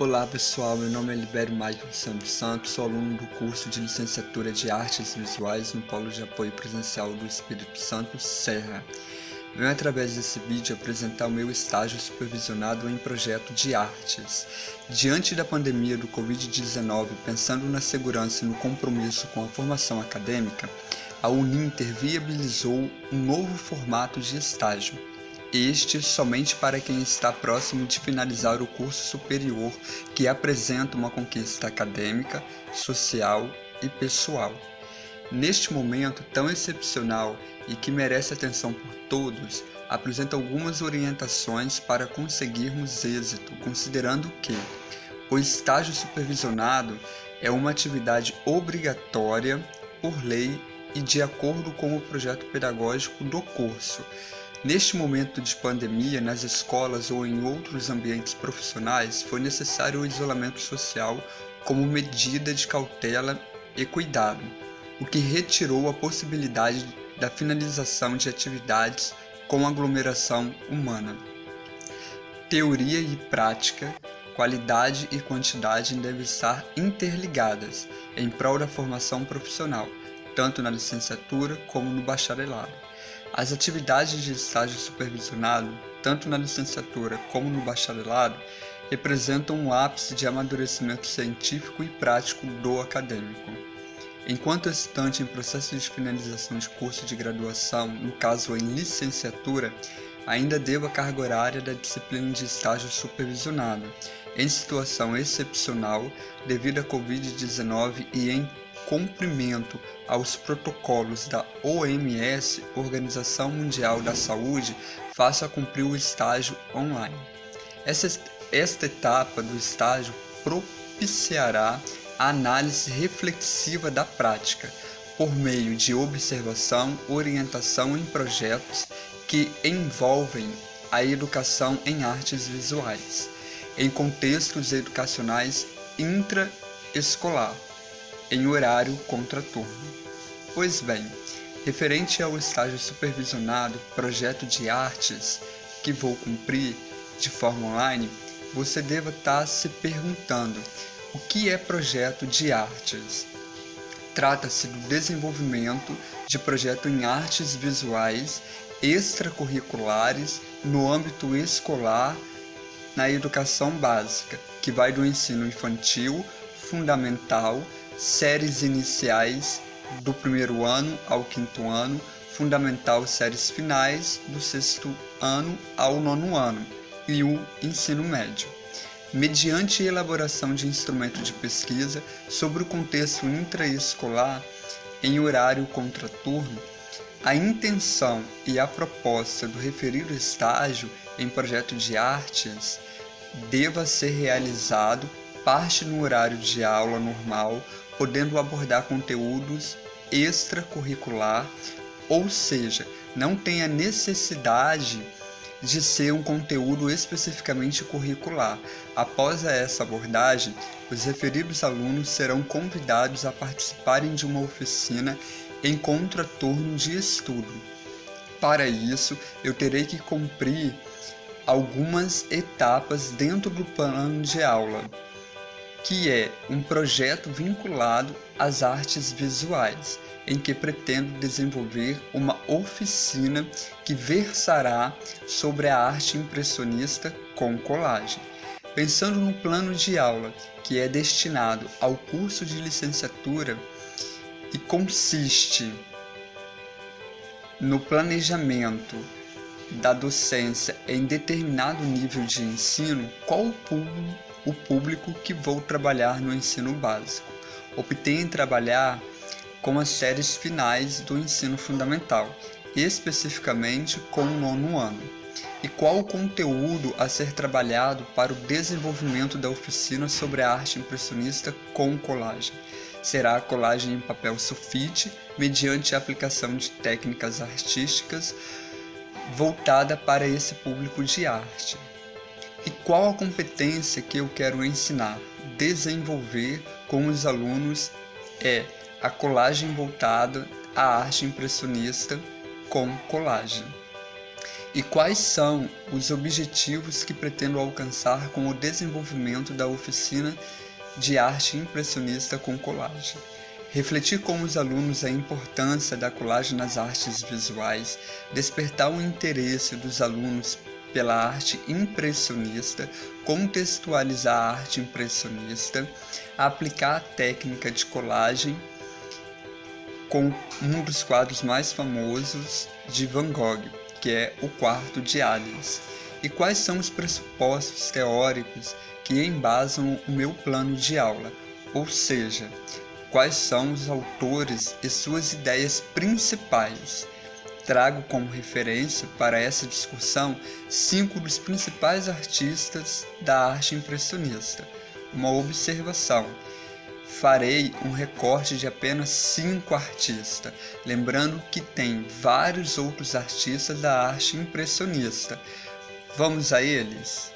Olá pessoal, meu nome é Libério Michael Santos, sou aluno do curso de Licenciatura de Artes Visuais no Polo de Apoio Presencial do Espírito Santo, Serra. Venho através desse vídeo apresentar o meu estágio supervisionado em projeto de artes. Diante da pandemia do Covid-19, pensando na segurança e no compromisso com a formação acadêmica, a Uninter viabilizou um novo formato de estágio. Este somente para quem está próximo de finalizar o curso superior, que apresenta uma conquista acadêmica, social e pessoal. Neste momento tão excepcional e que merece atenção por todos, apresenta algumas orientações para conseguirmos êxito, considerando que o estágio supervisionado é uma atividade obrigatória por lei e de acordo com o projeto pedagógico do curso. Neste momento de pandemia, nas escolas ou em outros ambientes profissionais, foi necessário o isolamento social como medida de cautela e cuidado, o que retirou a possibilidade da finalização de atividades com aglomeração humana. Teoria e prática, qualidade e quantidade devem estar interligadas em prol da formação profissional, tanto na licenciatura como no bacharelado. As atividades de estágio supervisionado, tanto na licenciatura como no bacharelado, representam um ápice de amadurecimento científico e prático do acadêmico. Enquanto estudante em processo de finalização de curso de graduação, no caso em licenciatura, ainda devo a carga horária da disciplina de estágio supervisionado, em situação excepcional devido à Covid-19 e em cumprimento aos protocolos da OMS, Organização Mundial da Saúde, faça cumprir o estágio online. Esta etapa do estágio propiciará a análise reflexiva da prática, por meio de observação, orientação em projetos que envolvem a educação em artes visuais, em contextos educacionais intraescolar, em horário contraturno. Pois bem, referente ao estágio supervisionado, projeto de artes que vou cumprir de forma online, você deve estar se perguntando: o que é projeto de artes? Trata-se do desenvolvimento de projeto em artes visuais extracurriculares no âmbito escolar na educação básica, que vai do ensino infantil, fundamental, séries iniciais do 1º ano ao 5º ano, fundamental séries finais do 6º ano ao 9º ano e o ensino médio. Mediante elaboração de instrumento de pesquisa sobre o contexto intraescolar em horário contraturno, a intenção e a proposta do referido estágio em projeto de artes deva ser realizado parte no horário de aula normal, podendo abordar conteúdos extracurricular, ou seja, não tem a necessidade de ser um conteúdo especificamente curricular. Após essa abordagem, os referidos alunos serão convidados a participarem de uma oficina em contraturno de estudo. Para isso, eu terei que cumprir algumas etapas dentro do plano de aula, que é um projeto vinculado às artes visuais, em que pretendo desenvolver uma oficina que versará sobre a arte impressionista com colagem. Pensando no plano de aula, que é destinado ao curso de licenciatura e consiste no planejamento da docência em determinado nível de ensino, qual o público que vou trabalhar no ensino básico? Optei em trabalhar com as séries finais do ensino fundamental, especificamente com o 9º ano. E qual o conteúdo a ser trabalhado para o desenvolvimento da oficina sobre a arte impressionista com colagem? Será a colagem em papel sulfite, mediante a aplicação de técnicas artísticas voltada para esse público de arte. E qual a competência que eu quero ensinar, desenvolver com os alunos é a colagem voltada à arte impressionista com colagem. E quais são os objetivos que pretendo alcançar com o desenvolvimento da oficina de arte impressionista com colagem? Refletir com os alunos a importância da colagem nas artes visuais, despertar o interesse dos alunos pela arte impressionista, contextualizar a arte impressionista, aplicar a técnica de colagem com um dos quadros mais famosos de Van Gogh, que é o Quarto de Alice. E quais são os pressupostos teóricos que embasam o meu plano de aula, ou seja, quais são os autores e suas ideias principais. Trago como referência para essa discussão 5 dos principais artistas da arte impressionista. Uma observação: farei um recorte de apenas 5 artistas, lembrando que tem vários outros artistas da arte impressionista. Vamos a eles?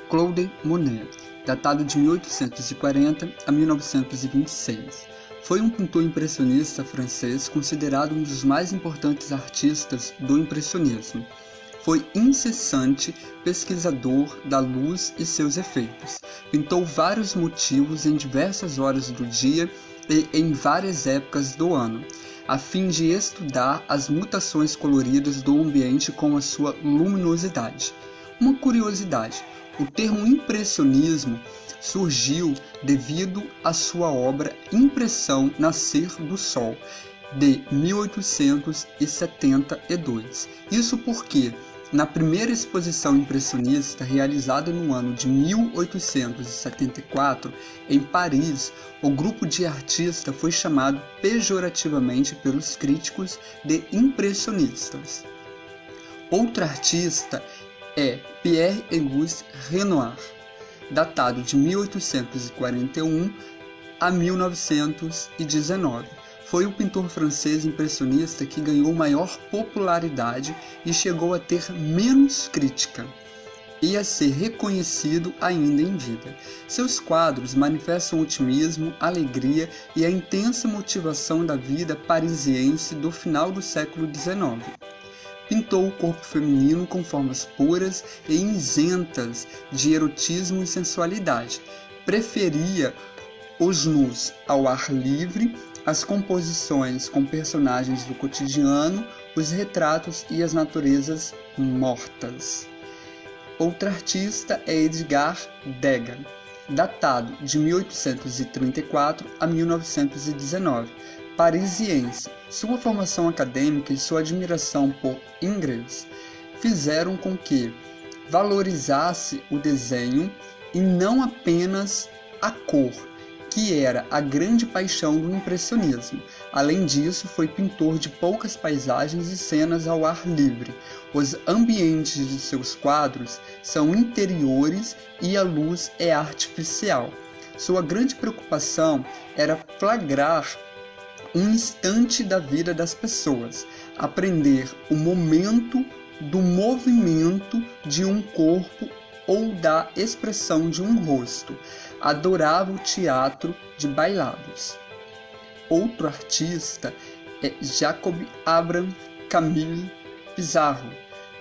Claude Monet, datado de 1840 a 1926. Foi um pintor impressionista francês considerado um dos mais importantes artistas do impressionismo. Foi incessante pesquisador da luz e seus efeitos. Pintou vários motivos em diversas horas do dia e em várias épocas do ano, a fim de estudar as mutações coloridas do ambiente com a sua luminosidade. Uma curiosidade: o termo impressionismo surgiu devido à sua obra Impressão Nascer do Sol, de 1872. Isso porque, na primeira exposição impressionista realizada no ano de 1874, em Paris, o grupo de artistas foi chamado pejorativamente pelos críticos de impressionistas. Outro artista é Pierre-Auguste Renoir, datado de 1841 a 1919. Foi o pintor francês impressionista que ganhou maior popularidade e chegou a ter menos crítica e a ser reconhecido ainda em vida. Seus quadros manifestam otimismo, alegria e a intensa motivação da vida parisiense do final do século XIX. Pintou o corpo feminino com formas puras e isentas de erotismo e sensualidade. Preferia os nus ao ar livre, as composições com personagens do cotidiano, os retratos e as naturezas mortas. Outro artista é Edgar Degas, datado de 1834 a 1919, parisiense. Sua formação acadêmica e sua admiração por Ingres fizeram com que valorizasse o desenho e não apenas a cor, que era a grande paixão do impressionismo. Além disso, foi pintor de poucas paisagens e cenas ao ar livre. Os ambientes de seus quadros são interiores e a luz é artificial. Sua grande preocupação era flagrar um instante da vida das pessoas, aprender o momento do movimento de um corpo ou da expressão de um rosto. Adorava o teatro de bailados. Outro artista é Jacob Abraham Camille Pissarro,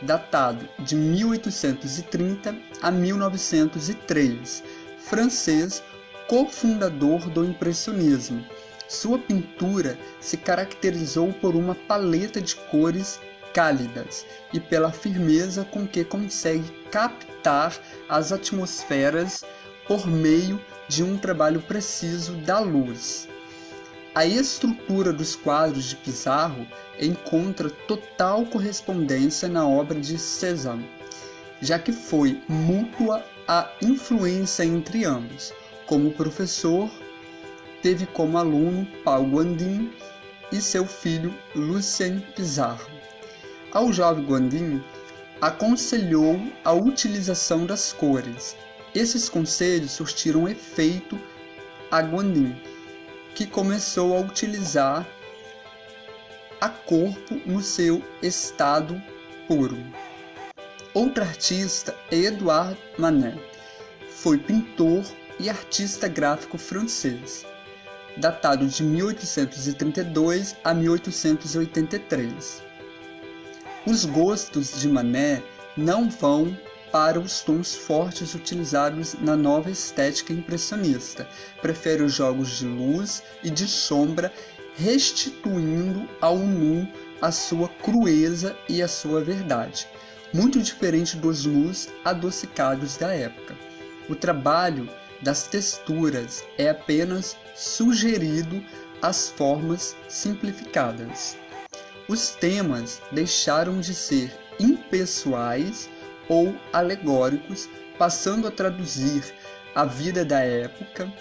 datado de 1830 a 1903, francês, cofundador do impressionismo. Sua pintura se caracterizou por uma paleta de cores cálidas e pela firmeza com que consegue captar as atmosferas por meio de um trabalho preciso da luz. A estrutura dos quadros de Pissarro encontra total correspondência na obra de Cézanne, já que foi mútua a influência entre ambos. Como professor, teve como aluno Paul Gauguin e seu filho Lucien Pissarro. Ao jovem Gauguin, aconselhou a utilização das cores. Esses conselhos surtiram efeito a Gauguin, que começou a utilizar a corpo no seu estado puro. Outro artista é Edouard Manet. Foi pintor e artista gráfico francês, datado de 1832 a 1883. Os gostos de Manet não vão para os tons fortes utilizados na nova estética impressionista. Prefere os jogos de luz e de sombra, restituindo ao nu a sua crueza e a sua verdade, muito diferente dos nus adocicados da época. O trabalho das texturas é apenas sugerido às formas simplificadas. Os temas deixaram de ser impessoais ou alegóricos, passando a traduzir a vida da época.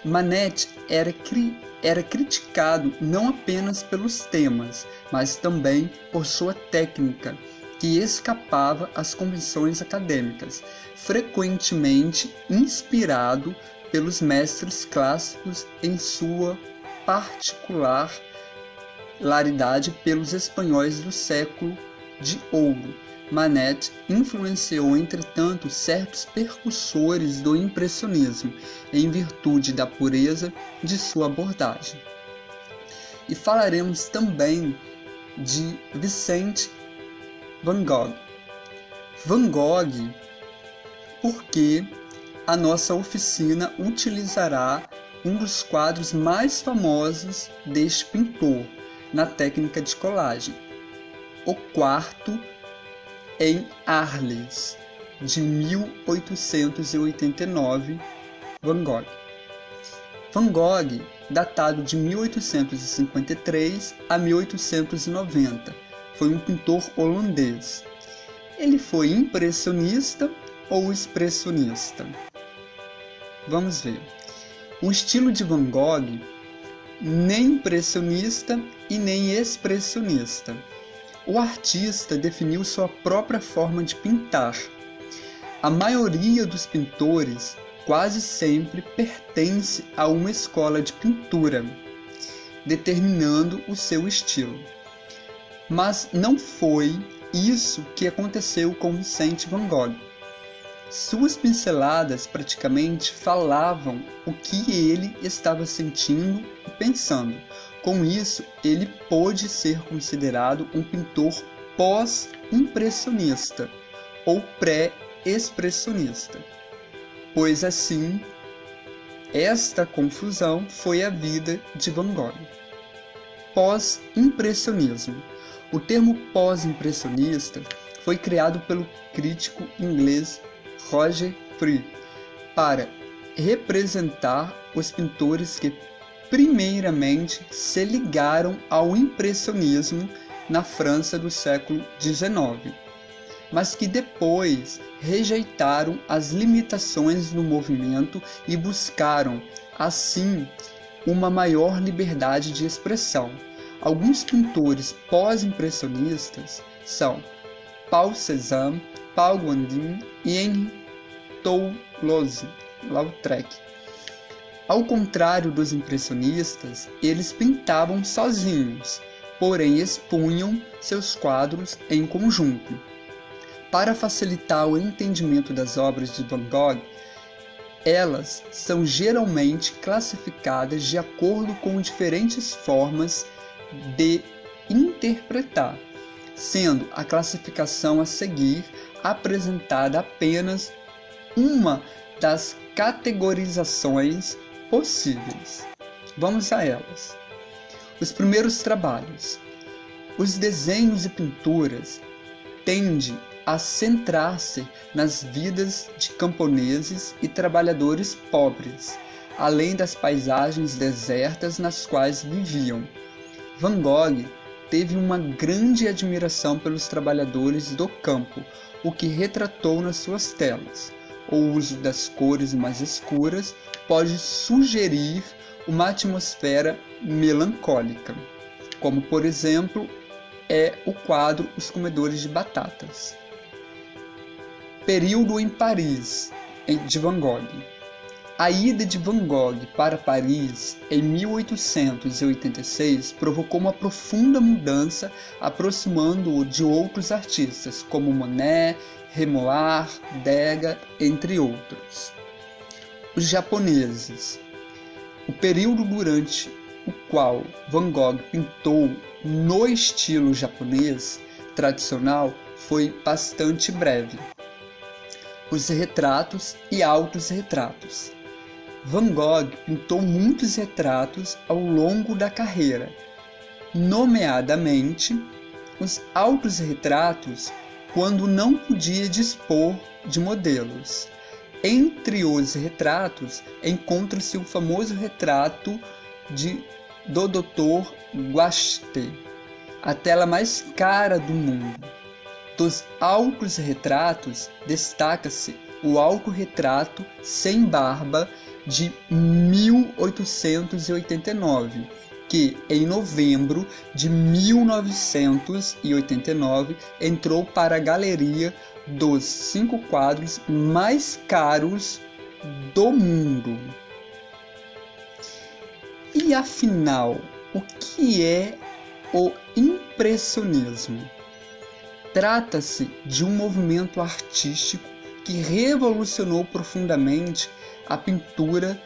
Manet era criticado não apenas pelos temas, mas também por sua técnica, que escapava às convenções acadêmicas, frequentemente inspirado pelos mestres clássicos, em sua particularidade pelos espanhóis do século de ouro. Manet influenciou, entretanto, certos percussores do impressionismo, em virtude da pureza de sua abordagem. E falaremos também de Vincent van Gogh. Van Gogh, porque a nossa oficina utilizará um dos quadros mais famosos deste pintor na técnica de colagem, o quarto em Arles, de 1889, Van Gogh. Van Gogh, datado de 1853 a 1890, foi um pintor holandês. Ele foi impressionista ou expressionista? Vamos ver. O estilo de Van Gogh nem impressionista e nem expressionista. O artista definiu sua própria forma de pintar. A maioria dos pintores quase sempre pertence a uma escola de pintura, determinando o seu estilo. Mas não foi isso que aconteceu com Vincent van Gogh. Suas pinceladas praticamente falavam o que ele estava sentindo e pensando. Com isso, ele pôde ser considerado um pintor pós-impressionista ou pré-expressionista, pois assim, esta confusão foi a vida de Van Gogh. Pós-impressionismo. O termo pós-impressionista foi criado pelo crítico inglês Roger Fry para representar os pintores que primeiramente se ligaram ao impressionismo na França do século XIX, mas que depois rejeitaram as limitações do movimento e buscaram, assim, uma maior liberdade de expressão. Alguns pintores pós-impressionistas são Paul Cézanne, Paul Gauguin e Henri Toulouse-Lautrec. Ao contrário dos impressionistas, eles pintavam sozinhos, porém expunham seus quadros em conjunto. Para facilitar o entendimento das obras de Van Gogh, elas são geralmente classificadas de acordo com diferentes formas de interpretar, sendo a classificação a seguir apresentada apenas uma das categorizações possíveis. Vamos a elas. Os primeiros trabalhos. Os desenhos e pinturas tendem a centrar-se nas vidas de camponeses e trabalhadores pobres, além das paisagens desertas nas quais viviam. Van Gogh teve uma grande admiração pelos trabalhadores do campo, o que retratou nas suas telas. O uso das cores mais escuras pode sugerir uma atmosfera melancólica, como por exemplo é o quadro Os Comedores de Batatas. Período em Paris, de Van Gogh. A ida de Van Gogh para Paris em 1886 provocou uma profunda mudança, aproximando-o de outros artistas, como Monet, Renoir, Degas, entre outros. Os japoneses. O período durante o qual Van Gogh pintou no estilo japonês tradicional foi bastante breve. Os retratos e autorretratos. Van Gogh pintou muitos retratos ao longo da carreira, nomeadamente os autorretratos quando não podia dispor de modelos. Entre os retratos encontra-se o famoso retrato do Dr. Guache, a tela mais cara do mundo. Dos autorretratos destaca-se o autorretrato sem barba de 1889, que em novembro de 1989 entrou para a galeria dos 5 quadros mais caros do mundo. E afinal, o que é o impressionismo? Trata-se de um movimento artístico que revolucionou profundamente a pintura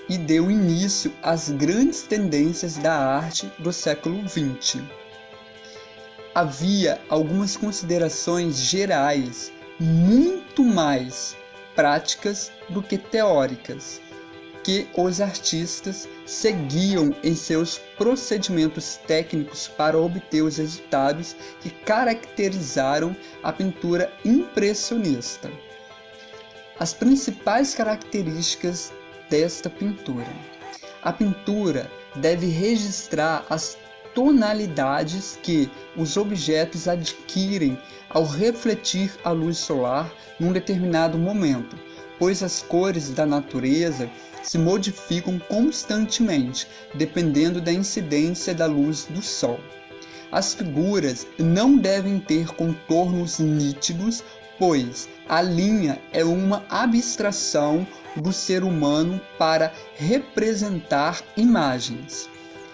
e deu início às grandes tendências da arte do século XX. Havia algumas considerações gerais muito mais práticas do que teóricas, que os artistas seguiam em seus procedimentos técnicos para obter os resultados que caracterizaram a pintura impressionista. As principais características desta pintura. A pintura deve registrar as tonalidades que os objetos adquirem ao refletir a luz solar num determinado momento, pois as cores da natureza se modificam constantemente, dependendo da incidência da luz do sol. As figuras não devem ter contornos nítidos, pois a linha é uma abstração do ser humano para representar imagens.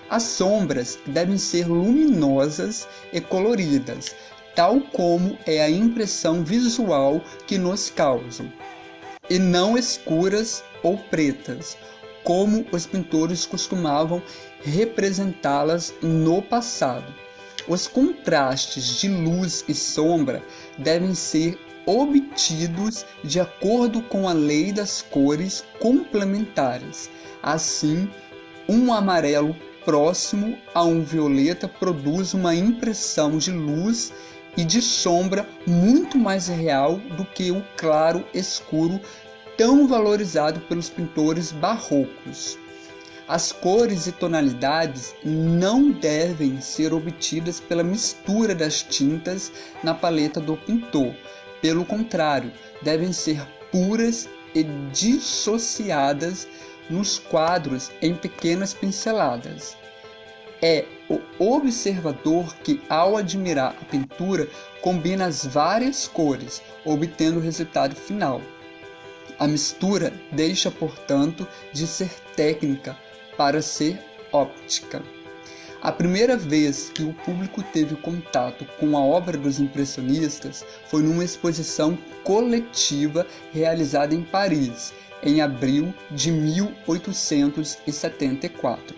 As sombras devem ser luminosas e coloridas, tal como é a impressão visual que nos causam, e não escuras ou pretas, como os pintores costumavam representá-las no passado. Os contrastes de luz e sombra devem ser obtidos de acordo com a lei das cores complementares. Assim, um amarelo próximo a um violeta produz uma impressão de luz e de sombra muito mais real do que o claro escuro tão valorizado pelos pintores barrocos. As cores e tonalidades não devem ser obtidas pela mistura das tintas na paleta do pintor. Pelo contrário, devem ser puras e dissociadas nos quadros em pequenas pinceladas. É o observador que, ao admirar a pintura, combina as várias cores, obtendo o resultado final. A mistura deixa, portanto, de ser técnica para ser óptica. A primeira vez que o público teve contato com a obra dos impressionistas foi numa exposição coletiva realizada em Paris, em abril de 1874.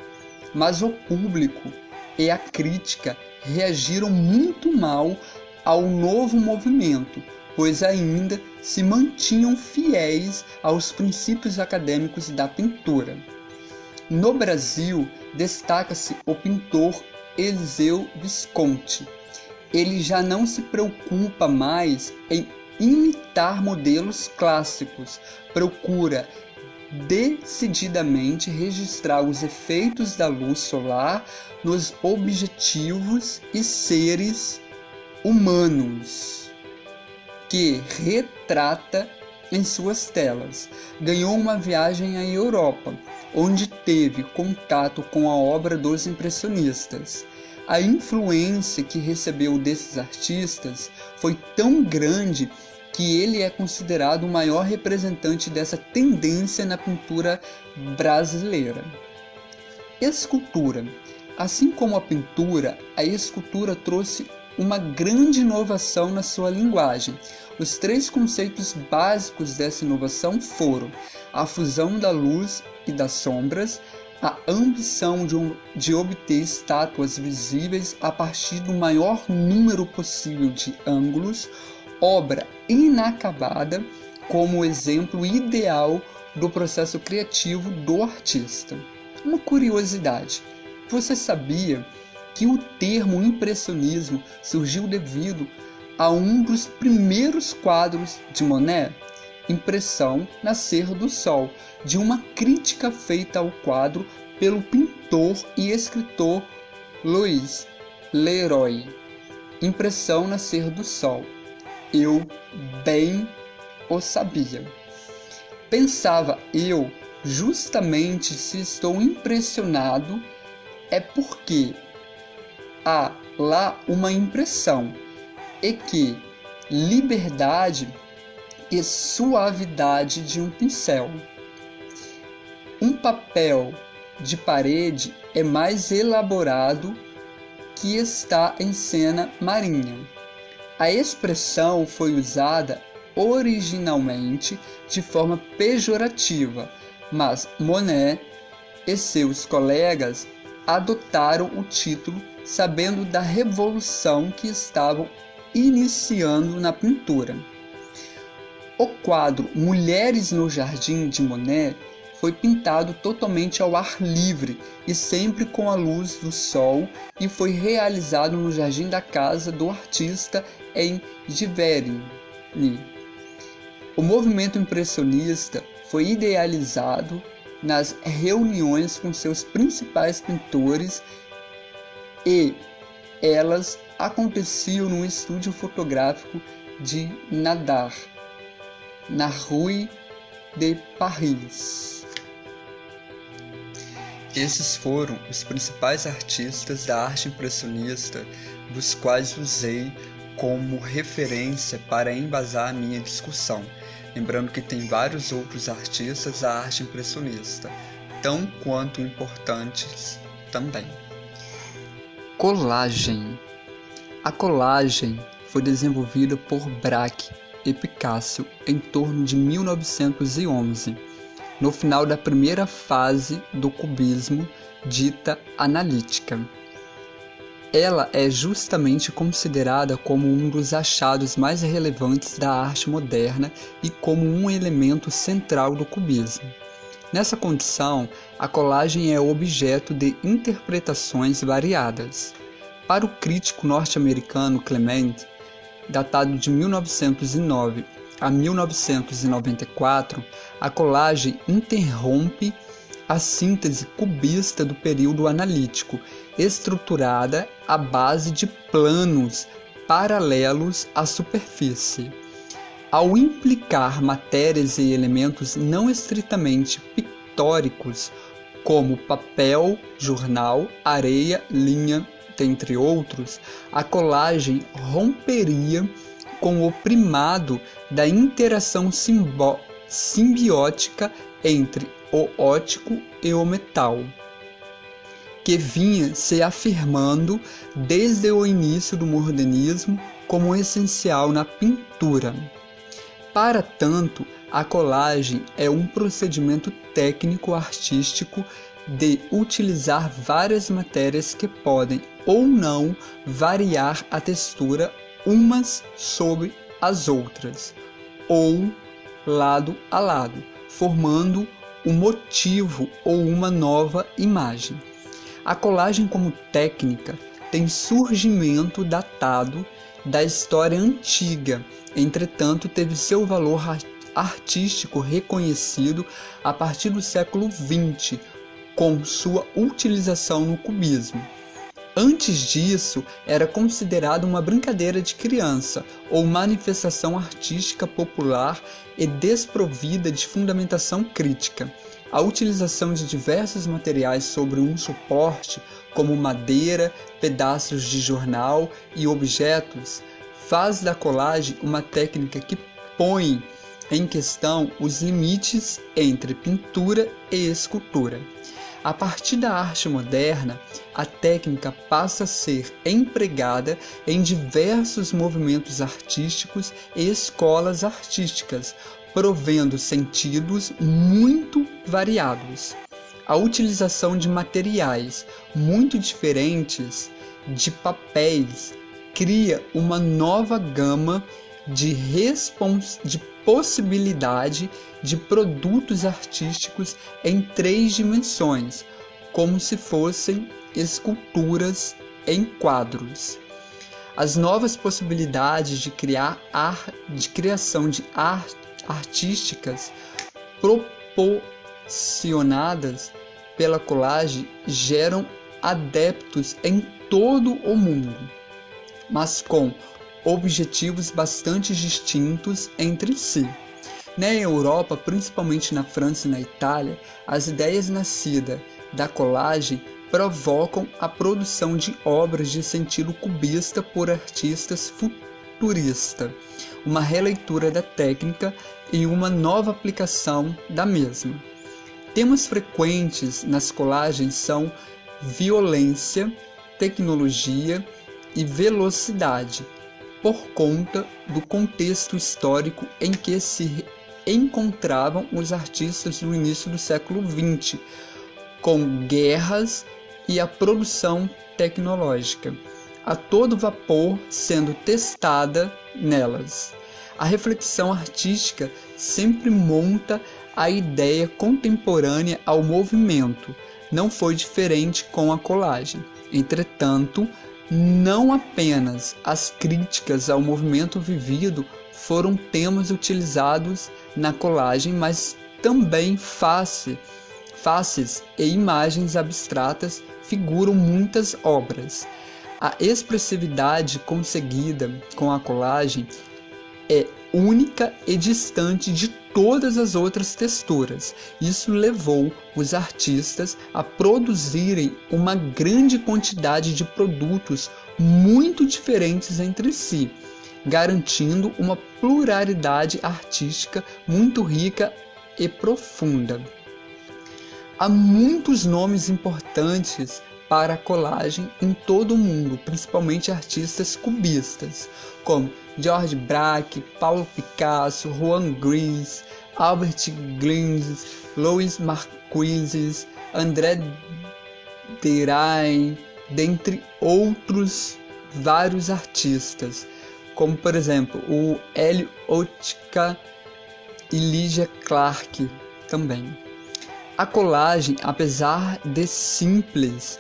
Mas o público e a crítica reagiram muito mal ao novo movimento, pois ainda se mantinham fiéis aos princípios acadêmicos da pintura. No Brasil, destaca-se o pintor Eliseu Visconti. Ele já não se preocupa mais em imitar modelos clássicos, procura decididamente registrar os efeitos da luz solar nos objetivos e seres humanos que retrata em suas telas. Ganhou uma viagem à Europa, onde teve contato com a obra dos impressionistas. A influência que recebeu desses artistas foi tão grande que ele é considerado o maior representante dessa tendência na pintura brasileira. Escultura. Assim como a pintura, a escultura trouxe uma grande inovação na sua linguagem. Os 3 conceitos básicos dessa inovação foram a fusão da luz e das sombras, a ambição de obter estátuas visíveis a partir do maior número possível de ângulos, obra inacabada como exemplo ideal do processo criativo do artista. Uma curiosidade: você sabia que o termo impressionismo surgiu devido a um dos primeiros quadros de Monet, Impressão Nascer do Sol, de uma crítica feita ao quadro pelo pintor e escritor Louis Leroy. Impressão Nascer do Sol. Eu bem o sabia. Pensava eu, justamente se estou impressionado, é porque há lá uma impressão, e que liberdade e suavidade de um pincel. Um papel de parede é mais elaborado que está em cena marinha. A expressão foi usada originalmente de forma pejorativa, mas Monet e seus colegas adotaram o título sabendo da revolução que estavam iniciando na pintura. O quadro Mulheres no Jardim de Monet foi pintado totalmente ao ar livre e sempre com a luz do sol e foi realizado no jardim da casa do artista em Giverny. O movimento impressionista foi idealizado nas reuniões com seus principais pintores e elas aconteciam no estúdio fotográfico de Nadar, na Rue de Paris. Esses foram os principais artistas da arte impressionista, dos quais usei como referência para embasar a minha discussão. Lembrando que tem vários outros artistas da arte impressionista, tão quanto importantes também. Colagem. A colagem foi desenvolvida por Braque e Picasso em torno de 1911, no final da primeira fase do cubismo, dita analítica. Ela é justamente considerada como um dos achados mais relevantes da arte moderna e como um elemento central do cubismo. Nessa condição, a colagem é objeto de interpretações variadas. Para o crítico norte-americano Clement, datado de 1909 a 1994, a colagem interrompe a síntese cubista do período analítico, estruturada à base de planos paralelos à superfície. Ao implicar matérias e elementos não estritamente pictóricos, como papel, jornal, areia, linha, dentre outros, a colagem romperia com o primado da interação simbiótica entre o óptico e o metal, que vinha se afirmando desde o início do modernismo como essencial na pintura. Para tanto, a colagem é um procedimento técnico-artístico de utilizar várias matérias que podem ou não variar a textura umas sobre as outras, ou lado a lado, formando um motivo ou uma nova imagem. A colagem como técnica tem surgimento datado da história antiga, entretanto teve seu valor artístico reconhecido a partir do século XX, com sua utilização no cubismo. Antes disso, era considerado uma brincadeira de criança ou manifestação artística popular e desprovida de fundamentação crítica. A utilização de diversos materiais sobre um suporte, como madeira, pedaços de jornal e objetos, faz da colagem uma técnica que põe em questão os limites entre pintura e escultura. A partir da arte moderna, a técnica passa a ser empregada em diversos movimentos artísticos e escolas artísticas, provendo sentidos muito variados. a utilização de materiais muito diferentes de papéis cria uma nova gama de possibilidade de produtos artísticos em 3 dimensões, como se fossem esculturas em quadros. As novas possibilidades de criação de artísticas proporcionadas pela colagem geram adeptos em todo o mundo, mas com objetivos bastante distintos entre si. Na Europa, principalmente na França e na Itália, as ideias nascidas da colagem provocam a produção de obras de sentido cubista por artistas futuristas, uma releitura da técnica e uma nova aplicação da mesma. Temas frequentes nas colagens são violência, tecnologia e velocidade, por conta do contexto histórico em que se encontravam os artistas no início do século XX, com guerras e a produção tecnológica, a todo vapor sendo testada nelas. A reflexão artística sempre monta a ideia contemporânea ao movimento. Não foi diferente com a colagem. Entretanto, não apenas as críticas ao movimento vivido foram temas utilizados na colagem, mas também faces e imagens abstratas figuram muitas obras. A expressividade conseguida com a colagem é única e distante de todas as outras texturas. Isso levou os artistas a produzirem uma grande quantidade de produtos muito diferentes entre si, garantindo uma pluralidade artística muito rica e profunda. Há muitos nomes importantes para a colagem em todo o mundo, principalmente artistas cubistas, como George Braque, Pablo Picasso, Juan Gris, Albert Gleizes, Louis Marquezes, André Derain, dentre outros vários artistas, como por exemplo o Hélio Ottokar e Lygia Clark também. A colagem, apesar de simples,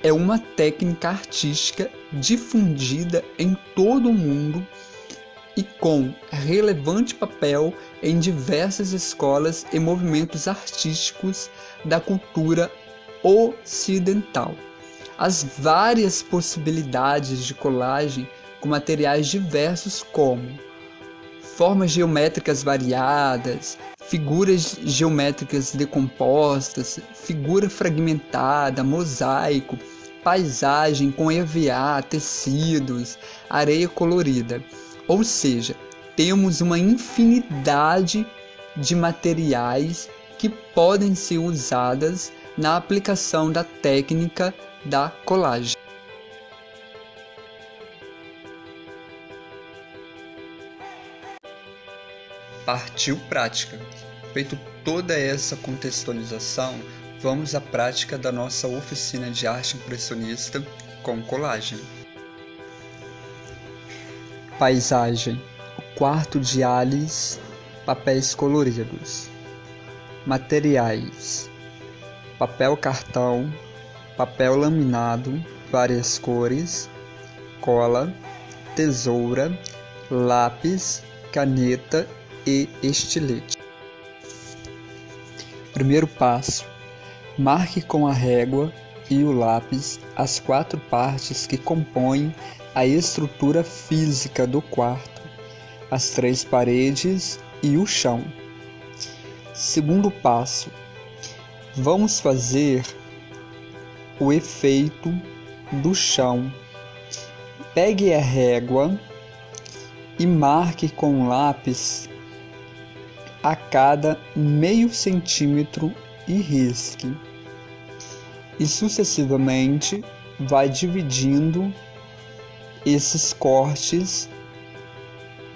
é uma técnica artística difundida em todo o mundo e com relevante papel em diversas escolas e movimentos artísticos da cultura ocidental. As várias possibilidades de colagem com materiais diversos como formas geométricas variadas, figuras geométricas decompostas, figura fragmentada, mosaico, paisagem com EVA, tecidos, areia colorida. Ou seja, temos uma infinidade de materiais que podem ser usadas na aplicação da técnica da colagem. Partiu prática. Feito toda essa contextualização, vamos à prática da nossa oficina de arte impressionista com colagem. Paisagem. O quarto de Alice, papéis coloridos. Materiais: papel cartão, papel laminado, várias cores, cola, tesoura, lápis, caneta e estilete. Primeiro passo: marque com a régua e o lápis as 4 partes que compõem a estrutura física do quarto, as 3 paredes e o chão. Segundo passo: vamos fazer o efeito do chão. Pegue a régua e marque com o lápis a cada meio centímetro e risque. E sucessivamente vai dividindo esses cortes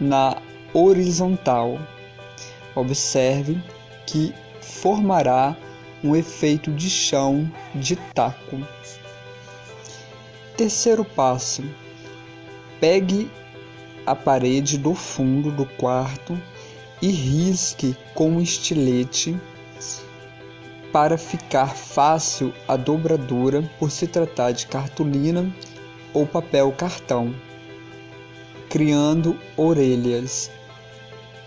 na horizontal. Observe que formará um efeito de chão de taco. Terceiro passo: pegue a parede do fundo do quarto e risque com um estilete para ficar fácil a dobradura por se tratar de cartolina ou papel cartão, criando orelhas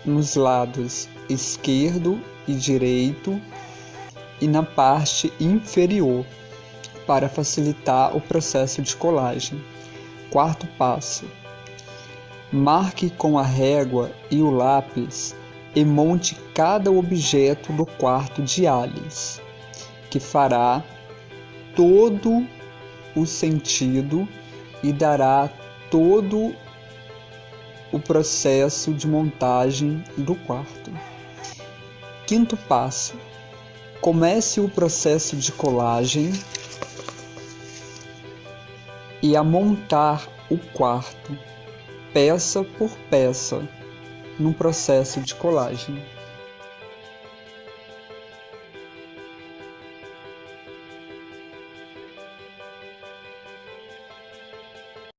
nos lados esquerdo e direito e na parte inferior para facilitar o processo de colagem. Quarto passo: marque com a régua e o lápis e monte cada objeto do quarto de Alice, que fará todo o sentido e dará todo o processo de montagem do quarto. Quinto passo: comece o processo de colagem e a montar o quarto, peça por peça, no processo de colagem.